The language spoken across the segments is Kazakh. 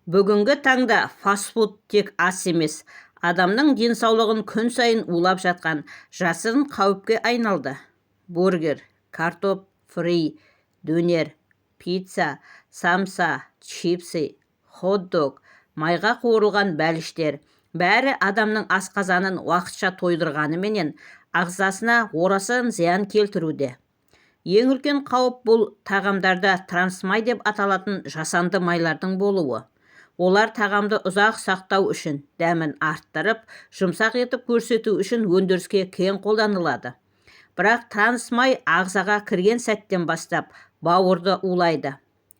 Бүгінгі таңда фастфуд тек ас емес, адамның денсаулығын күн сайын улап жатқан жасырын қауіпке айналды. Бургер, картоп фри, дөнер, пицца, самса, чипсы, хот-дог, майға қуырылған бәліштер бәрі адамның асқазанын уақытша тойдырғанымен ағзасына орасан зиян келтіруде. Ең үлкен қауіп бұл тағамдарда трансмай деп аталатын жасанды майлардың болуы. Олар тағамды ұзақ сақтау үшін, дәмін арттырып, жұмсақ етіп көрсету үшін өндіріске кең қолданылады. Бірақ трансмай ағзаға кірген сәттен бастап бауырды улайды.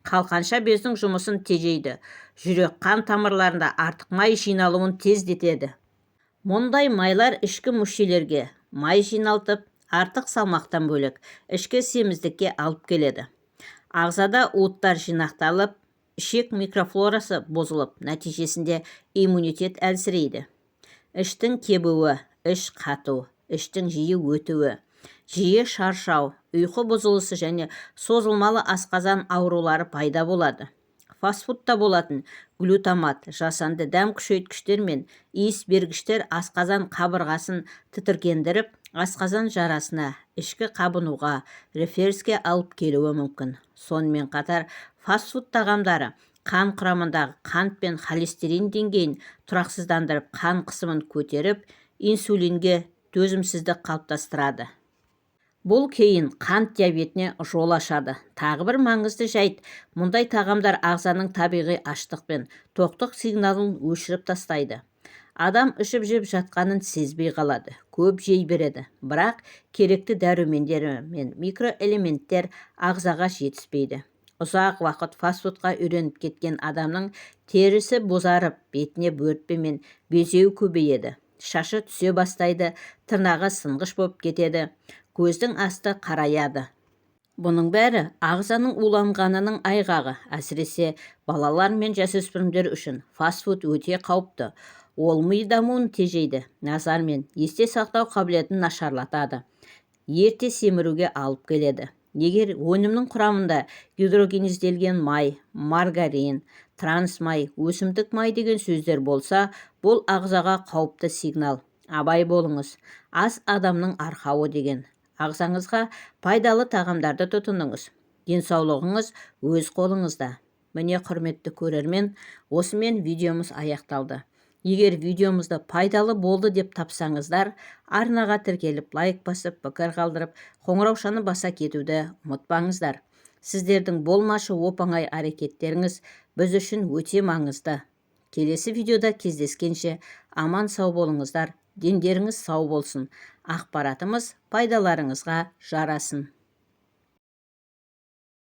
Қалқанша бездің жұмысын тежейді. Жүрек-қан тамырларында артық май жиналуын тездетеді. Мұндай майлар ішкі мүшелерге май жиналтып, артық салмақтан бөлек ішкі семіздікке алып келеді. Ағзада уыттар жинақталып, ішек микрофлорасы бұзылып, нәтижесінде иммунитет әлсірейді. Іштің кебуі, іш қату, іштің жиі өтуі, жиі шаршау, ұйқы бұзылысы және созылмалы асқазан аурулары пайда болады. Фастфудта болатын глютамат, жасанды дәм күшейткіштер мен иіс бергіштер асқазан қабырғасын тітіркендіріп, асқазан жарасына, ішкі қабынуға, рефлюкске алып келуі мүмкін. Сонымен қатар фастфуд тағамдары қан құрамындағы қант пен холестерин деңгейін тұрақсыздандырып, қан қысымын көтеріп, инсулинге төзімсіздік қалыптастырады. Бұл кейін қант диабетіне жол ашады. Тағы бір маңызды жайт, мұндай тағамдар ағзаның табиғи аштық пен тоқтық сигналын өшіріп тастайды. Адам ішіп-жеп жатқанын сезбей қалады, көп жей береді, бірақ керекті дәрумендер мен микроэлементтер ағзаға жетіспейді. Ұзақ уақыт фастфудқа үйреніп кеткен адамның терісі бозарып, бетіне бөртпе мен безеу көбейеді. Шашы түсе бастайды, тырнағы сынғыш болып кетеді, көздің асты қараяды. Бұның бәрі ағзаның уланғанының айғағы. Әсіресе балалар мен жасөспірімдер үшін фастфуд өте қауіпті. Ол ми дамуын тежейді, назар мен есте сақтау қабілетін нашарлатады. Ерте семіруге алып келеді. Егер өнімнің құрамында гидрогенизделген май, маргарин, трансмай, өсімдік май деген сөздер болса, бұл ағзаға қауіпті сигнал. Абай болыңыз, ас адамның арқауы деген. Ағзаңызға пайдалы тағамдарды тұтыныңыз. Денсаулығыңыз өз қолыңызда. Міне құрметті көрермен, осымен видеомыз аяқталды. Егер видеомызды пайдалы болды деп тапсаңыздар, арнаға тіркеліп, лайк басып, пікір қалдырып, қоңыраушаны баса кетуді ұмытпаңыздар. Сіздердің болмашы оп-оңай әрекеттеріңіз біз үшін өте маңызды. Келесі видеода кездескенше аман сау болыңыздар, дендеріңіз сау болсын. Ақпаратымыз пайдаларыңызға жарасын.